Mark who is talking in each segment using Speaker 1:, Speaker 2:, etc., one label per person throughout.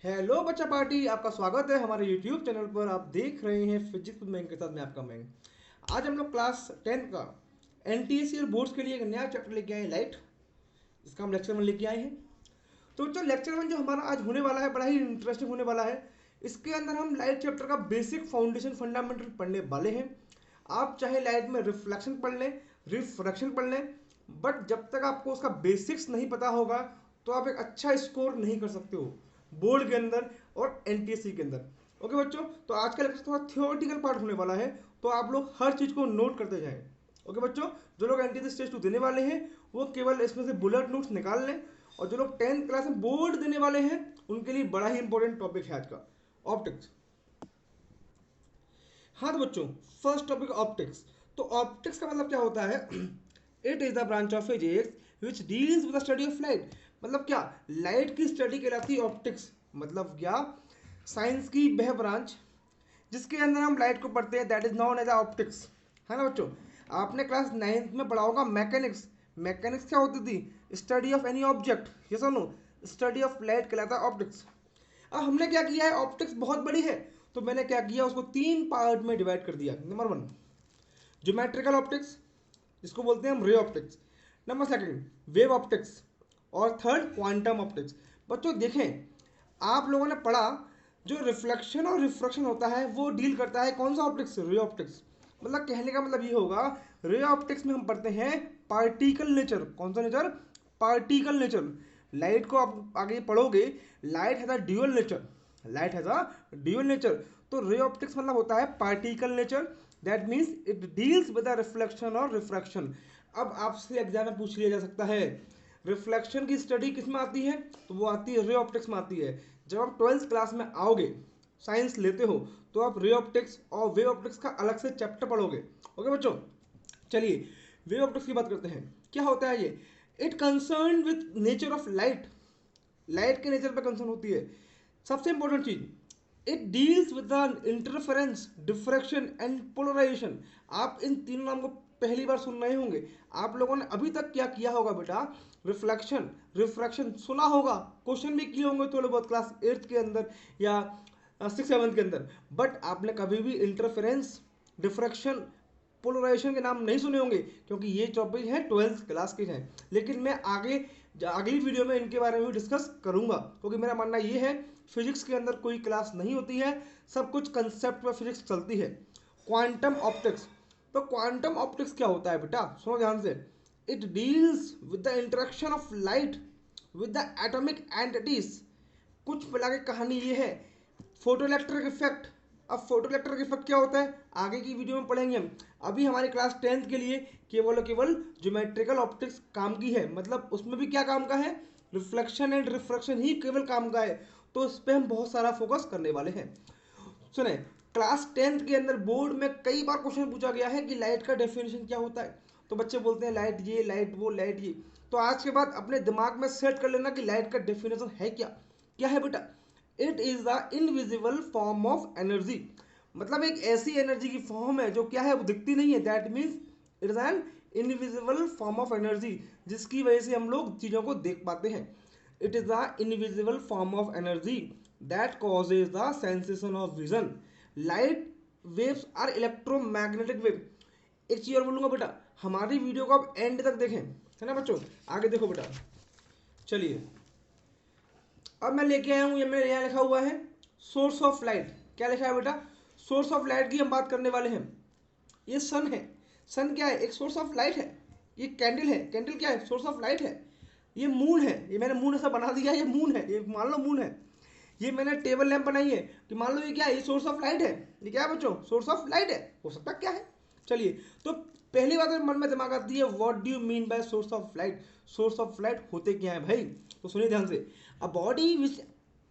Speaker 1: Hello बच्चा party, आपका स्वागत है हमारे यूट्यूब चैनल पर। आप देख रहे हैं फिजिक्स विद मैंग के साथ मैं आपका मैंग। आज हम लोग क्लास 10 का एनटीएससी और बोर्ड्स के लिए एक नया चैप्टर लेके आए हैं, लाइट। इसका हम लेक्चर 1 लेके आए हैं। तो बच्चों लेक्चर 1 जो हमारा आज होने वाला है बड़ा ही इंटरेस्टिंग होने वाला है। इसके अंदर हम लाइट चैप्टर का बेसिक फाउंडेशन फंडामेंटल पढ़ने वाले हैं। आप चाहे लाइट में रिफ्लेक्शन पढ़ लें, रिफ्रैक्शन पढ़ लें, बट जब तक आपको उसका बेसिक्स नहीं पता होगा तो आप एक अच्छा स्कोर नहीं कर सकते हो बोर्ड के अंदर और एनटीएससी के अंदर। ओके बच्चों, तो आज का लेक्चर थोड़ा थियोरेटिकल पार्ट होने वाला है, तो आप लोग हर चीज़ को नोट करते जाएं। ओके बच्चों, जो लोग एनटीएससी स्टेज 2 देने वाले हैं वो केवल इसमें से बुलेट नोट्स निकाल लें, और जो लोग 10th क्लास में बोर्ड देने वाले हैं उनके लिए बड़ा ही इंपॉर्टेंट टॉपिक है आज का, ऑप्टिक्स। हाँ तो बच्चों, फर्स्ट टॉपिक ऑप्टिक्स। तो ऑप्टिक्स का मतलब क्या होता है? It is the branch of physics which deals with the study of light. मतलब क्या? लाइट की स्टडी कहलाती है ऑप्टिक्स। मतलब क्या? साइंस की वह ब्रांच जिसके अंदर हम लाइट को पढ़ते हैं, that is known as optics. है ना बच्चों? आपने क्लास 9th में पढ़ा होगा मैकेनिक्स। मैकेनिक्स क्या होती थी? Study of any object. ये सुनो, स्टडी ऑफ लाइट कहलाता है ऑप्टिक्स। अब हमने क्या किया है, ऑप्टिक्स बहुत बड़ी है तो मैंने क्या किया, उसको 3 पार्ट में डिवाइड कर दिया। नंबर 1 ज्योमेट्रिकल ऑप्टिक्स, जिसको बोलते हैं हम ray optics. Number 2 wave optics, और थर्ड क्वांटम ऑप्टिक्स। बच्चों देखें, आप लोगों ने पढ़ा जो रिफ्लेक्शन और रिफ्रैक्शन होता है वो डील करता है कौन सा ऑप्टिक्स? Ray optics. मतलब कहने का मतलब ये होगा, रे ऑप्टिक्स में हम पढ़ते हैं पार्टिकल नेचर। कौन सा नेचर? Particle nature. लाइट को आप आगे पढ़ोगे, light has a dual nature. Light has a dual nature. तो रे ऑप्टिक्स मतलब होता है particle nature, that means it deals with the reflection और रिफ्रैक्शन। अब आपसे एग्जाम में पूछ लिया जा सकता है, रिफ्लेक्शन की स्टडी किस में आती है? तो वो आती है रे ऑप्टिक्स में आती है। जब आप 12th क्लास में आओगे, साइंस लेते हो, तो आप रे ऑप्टिक्स और वेव ऑप्टिक्स का अलग से चैप्टर पढ़ोगे। ओके बच्चों, चलिए वेव ऑप्टिक्स की बात करते हैं। क्या होता है ये? It concern with nature of light. Light के नेचर पे कंसर्न होती है। सबसे इंपॉर्टेंट चीज, it deals with the interference, diffraction and polarization. आप इन तीनों नाम को पहली बार सुन रहे होंगे। आप लोगों ने अभी तक क्या किया होगा बेटा? रिफ्लेक्शन, रिफ्रैक्शन सुना होगा, क्वेश्चन भी किए होंगे थोड़े बहुत क्लास 8th के अंदर या 6th 7th के अंदर, बट आपने कभी भी इंटरफेरेंस, डिफ्रैक्शन, पोलराइजेशन के नाम नहीं सुने होंगे, क्योंकि ये टॉपिक है 12th क्लास के हैं। लेकिन मैं आगे अगली वीडियो में इनके बारे में भी डिस्कस करूंगा, क्योंकि मेरा मानना ये है फिजिक्स के अंदर कोई क्लास नहीं होती है, सब कुछ कंसेप्ट पर फिजिक्स चलती है। Quantum optics. तो क्वांटम ऑप्टिक्स क्या होता है बेटा? सुनो ध्यान से। It deals with the interaction of light with the atomic entities. कुछ मिला के कहानी ये है, फोटो इलेक्ट्रिक इफेक्ट। अब फोटो इलेक्ट्रिक इफेक्ट क्या होता है आगे की वीडियो में पढ़ेंगे हम। अभी हमारी क्लास 10th के लिए केवल और केवल ज्योमेट्रिकल ऑप्टिक्स काम की है। मतलब उसमें भी क्या काम का है? रिफ्लेक्शन एंड रिफ्रैक्शन ही केवल काम का है। तो इस पर हम बहुत सारा फोकस करने वाले हैं। सुने, क्लास 10th के अंदर बोर्ड में कई बार क्वेश्चन पूछा गया है कि लाइट का डेफिनेशन क्या होता है। तो बच्चे बोलते हैं लाइट ये, लाइट वो, लाइट ये। तो आज के बाद अपने दिमाग में सेट कर लेना कि लाइट का डेफिनेशन है क्या। क्या है बेटा? It is the invisible form of energy. मतलब एक ऐसी एनर्जी की फॉर्म है जो क्या है, वो दिखती नहीं है। That means it is an invisible form of energy, जिसकी वजह से हम लोग चीज़ों को देख पाते हैं। It is the invisible form of energy that causes the sensation of vision. Light waves are electromagnetic wave. एक चीज और बोलूंगा बेटा, हमारी वीडियो को आप एंड तक देखें, है ना बच्चों? आगे देखो बेटा। चलिए, अब मैं लेके आया हूँ, ये मेरे यहाँ लिखा हुआ है सोर्स ऑफ लाइट। क्या लिखा है बेटा? सोर्स ऑफ लाइट की हम बात करने वाले हैं। ये सन है। सन क्या है? एक सोर्स ऑफ लाइट है। ये कैंडल है। कैंडल क्या है? सोर्स ऑफ लाइट है। ये मून है। ये मैंने मून ऐसा बना दिया, ये मून है, ये मान लो मून है। ये मैंने टेबल लैंप बनाई है कि मान लो ये क्या है? ये सोर्स ऑफ लाइट है। ये क्या है बच्चों? सोर्स ऑफ लाइट है। हो सकता क्या है? चलिए, तो पहली बात मन में दिमाग आती है, what do you mean by source of light? Source of light होते क्या है भाई? तो सुनिए ध्यान से। A body which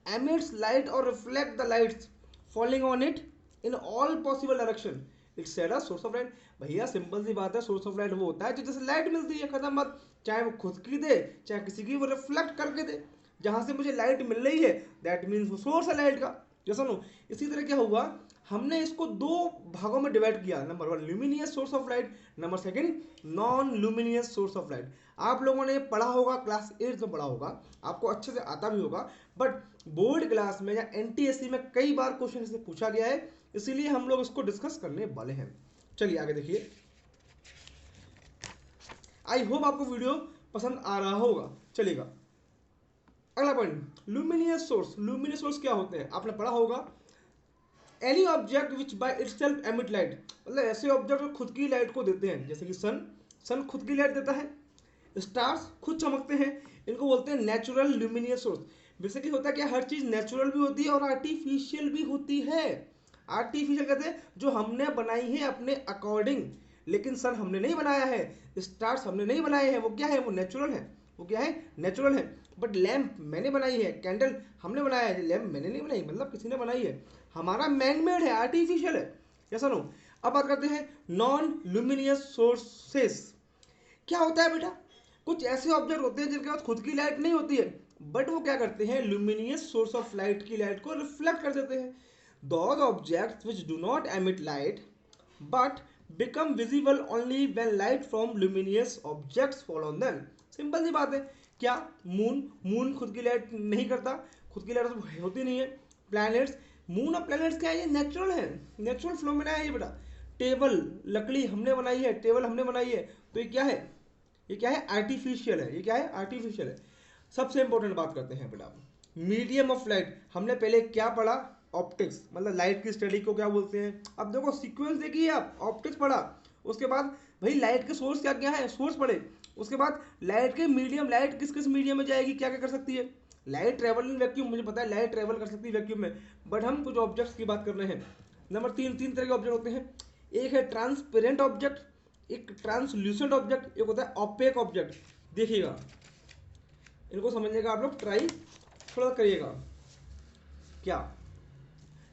Speaker 1: emits light or reflect the lights falling on it in all possible direction, it's said a source of light। भैया simple सी बात है, सोर्स ऑफ लाइट वो होता है जो जैसे लाइट मिलती है, खत्म बात। चाहे वो खुद की दे, चाहे किसी की, वो रिफ्लेक्ट करके दे। जहां से मुझे लाइट मिल रही है दैट मीन्स वो सोर्स है लाइट का। जैसा नो, इसी तरह क्या हुआ, हमने इसको दो भागों में डिवाइड किया, number one luminous source of light, number second non luminous source of light. आप लोगों ने पढ़ा होगा, क्लास 8 में पढ़ा होगा, आपको अच्छे से आता भी होगा, बट बोर्ड क्लास में या एनटीएससी में कई बार क्वेश्चन से पूछा गया है, इसीलिए हम लोग इसको डिस्कस करने वाले हैं। चलिए आगे देखिए, आई होप आपको वीडियो पसंद आ रहा होगा। चलिएगा अगला point, luminous source. Luminous source क्या होते हैं, आपने पढ़ा होगा, any object which by itself emit light, मतलब ऐसे ऑब्जेक्ट जो खुद की लाइट को देते हैं, जैसे कि सन खुद की लाइट देता है, स्टार्स खुद चमकते हैं, इनको बोलते हैं नेचुरल ल्यूमिनियस सोर्स। बेसिकली होता है क्या, हर चीज नेचुरल भी होती है और आर्टिफिशियल भी होती है। आर्टिफिशियल कहते हैं जो हमने बनाई है अपने अकॉर्डिंग, लेकिन सन हमने नहीं बनाया है, स्टार्स हमने नहीं बनाए हैं, वो क्या है, वो नेचुरल है, वो क्या है, नेचुरल है। बट लैम्प मैंने बनाई है, कैंडल हमने बनाया है, लैम्प मैंने नहीं बनाई, मतलब किसी ने बनाई है, हमारा मैन मेड है, आर्टिफिशियल है, ऐसा नो। अब बात करते हैं नॉन ल्यूमिनियस सोर्सेस। क्या होता है बेटा, कुछ ऐसे ऑब्जेक्ट होते हैं जिनके पास खुद की लाइट नहीं होती है, बट वो क्या करते हैं, ल्यूमिनियस सोर्स ऑफ लाइट की लाइट को रिफ्लेक्ट कर देते हैं। Those objects which do not emit light but become visible only when light from luminous objects fall on them. Simple सी बात है, क्या मून खुद की लाइट नहीं करता, खुद की लाइट तो होती नहीं है। प्लैनेट्स, मून और प्लैनेट्स क्या है, ये नेचुरल है, नेचुरल फ्लोमिना है ये बेटा। टेबल, लकड़ी हमने बनाई है, टेबल हमने बनाई है, तो ये क्या है, ये क्या है, आर्टिफिशियल है, ये क्या है, आर्टिफिशियल है। सबसे इंपॉर्टेंट बात करते हैं बेटा, मीडियम ऑफ लाइट। हमने पहले क्या पढ़ा, ऑप्टिक्स, मतलब लाइट की स्टडी को क्या बोलते हैं। अब देखो सीक्वेंस देखिए, आप ऑप्टिक्स पढ़ा, उसके बाद भाई लाइट के सोर्स क्या क्या है, सोर्स पढ़े, उसके बाद लाइट के मीडियम, लाइट किस किस मीडियम में जाएगी, क्या क्या कर सकती है। लाइट ट्रेवल इन वैक्यूम, मुझे पता है लाइट ट्रेवल कर सकती है वैक्यूम में, बट हम कुछ ऑब्जेक्ट्स की बात कर रहे हैं। नंबर तीन तरह के ऑब्जेक्ट होते हैं, एक है ट्रांसपेरेंट ऑब्जेक्ट, एक ट्रांसल्यूसेंट ऑब्जेक्ट, एक होता है ऑपेक ऑब्जेक्ट। देखिएगा इनको समझने का आप लोग ट्राई थोड़ा करिएगा। क्या,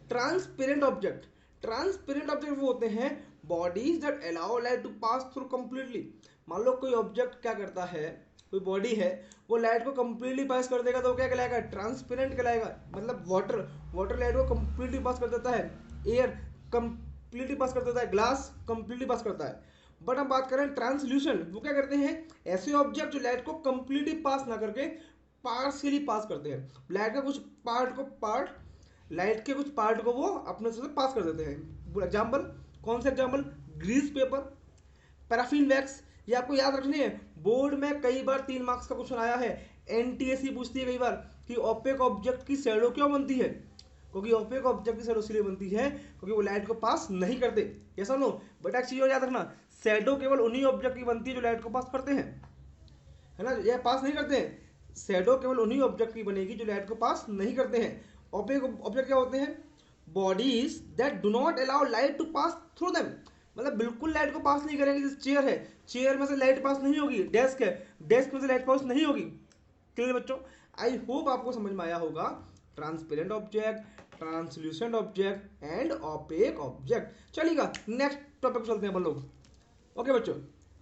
Speaker 1: ट्रांसपेरेंट ऑब्जेक्ट, ट्रांसपेरेंट ऑब्जेक्ट वो होते हैं bodies that allow light to pass through completely. मान लो कोई ऑब्जेक्ट क्या करता है, कोई बॉडी है, वो लाइट को कंप्लीटली पास कर देगा तो वो क्या कहलाएगा, ट्रांसपेरेंट कहलाएगा। मतलब वाटर लाइट को कंप्लीटली पास कर देता है, एयर कंप्लीटली पास कर देता है, ग्लास कंप्लीटली पास करता है। बट हम बात करें ट्रांसल्यूसेंट, वो क्या करते हैं, ऐसे ऑब्जेक्ट जो लाइट को कंप्लीटली पास ना करके पार्शियली पास करते हैं, लाइट का कुछ लाइट के कुछ पार्ट को वो अपने से पास कर देते हैं। एग्जाम्पल, कौन सा example, grease paper, paraffin wax. ये आपको याद रखनी है, बोर्ड में कई बार 3 मार्क्स का क्वेश्चन आया है, एनटीएससी पूछती है कई बार कि ओपेक ऑब्जेक्ट की शैडो क्यों बनती है, क्योंकि ओपेक ऑब्जेक्ट की शैडो इसलिए बनती है क्योंकि वो लाइट को पास नहीं करते, ऐसा नो। बट एक चीज और याद रखना, शैडो केवल उन्हीं ऑब्जेक्ट की बनती है जो लाइट को पास करते हैं, है ना, ये पास नहीं करते हैं। शैडो केवल उन्हीं ऑब्जेक्ट की बनेगी जो लाइट को पास नहीं करते हैं। ओपेक ऑब्जेक्ट क्या होते हैं, bodies that do not allow light to pass through them, मतलब बिल्कुल लाइट को पास नहीं करेंगे। जैसे चेयर है, चेयर में से लाइट पास नहीं होगी, डेस्क है, डेस्क में से लाइट पास नहीं होगी। क्लियर बच्चों, आई होप आपको समझ में आया होगा। Transparent object, translucent object and opaque object. चलिएगा नेक्स्ट टॉपिक चलते हैं अपन लोग। ओके बच्चों,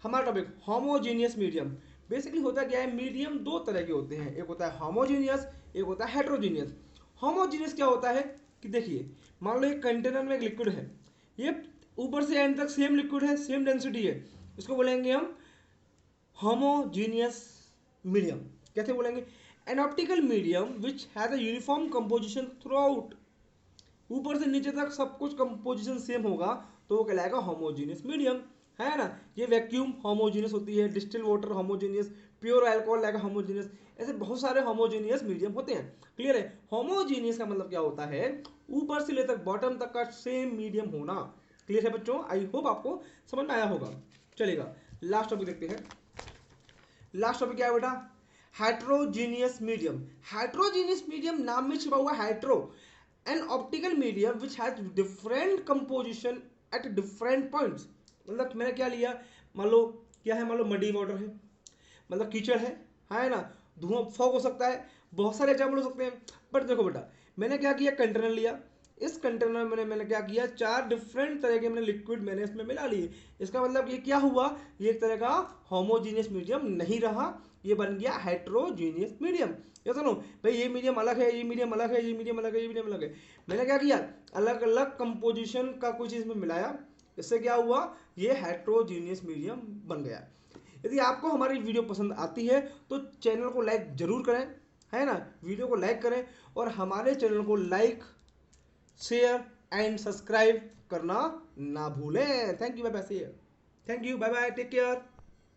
Speaker 1: हमारा टॉपिक होमोजीनियस मीडियम। बेसिकली होता क्या है, मीडियम दो तरह के होते हैं, एक होता है होमोजीनियस, एक होता है हेट्रोजीनियस। होमोजीनियस क्या होता है कि देखिए, मान लो एक कंटेनर में एक लिक्विड है, ये ऊपर से एंड तक सेम लिक्विड है, सेम डेंसिटी है, इसको बोलेंगे हम होमोजीनियस मीडियम। कैसे बोलेंगे, an optical medium which has a uniform composition through out, ऊपर से नीचे तक सब कुछ कंपोजिशन सेम होगा तो वो कहलाएगा होमोजीनियस मीडियम, है ना। ये वैक्यूम होमोजीनियस होती है, distil water homogeneous, pure alcohol like homogeneous, ऐसे बहुत सारे होमोजीनियस मीडियम होते हैं। क्लियर है, होमोजीनियस का मतलब क्या होता है, ऊपर से लेकर बॉटम तक का सेम मीडियम होना। क्लियर है बच्चों, आई होप आपको समझ में आया होगा। चलेगा लास्ट टॉपिक देखते हैं। लास्ट टॉपिक क्या है बेटा, हाइड्रोजीनियस मीडियम। हाइड्रोजीनियस मीडियम नाम में छिपा हुआ hydro, an optical medium which has different composition at different points. मतलब मैंने क्या लिया, मान लो क्या है, मान लो मडी वाटर है, मतलब कीचड़ है ना, धुआं फॉग हो सकता है, बहुत सारे एग्जाम्पल हो सकते हैं। बट देखो बेटा, मैंने क्या किया, कंटेनर लिया, इस कंटेनर में मैंने क्या किया, 4 डिफरेंट तरह के मैंने लिक्विड मैंने इसमें मिला लिए। इसका मतलब ये क्या हुआ, ये एक तरह का होमोजीनियस मीडियम नहीं रहा, ये बन गया हेट्रोजीनियस मीडियम। ये सुनो भाई, ये मीडियम अलग है, ये मीडियम अलग है, ये मीडियम अलग है, ये मीडियम अलग है। मैंने क्या किया, अलग अलग कंपोजिशन का कुछ इसमें मिलाया, इससे क्या हुआ, ये हेट्रोजीनियस मीडियम बन गया। यदि आपको हमारी वीडियो पसंद आती है तो चैनल को लाइक जरूर करें, है ना, वीडियो को लाइक करें और हमारे चैनल को लाइक, शेयर एंड सब्सक्राइब करना ना भूलें। Thank you, bye bye, thank you, bye bye, take care.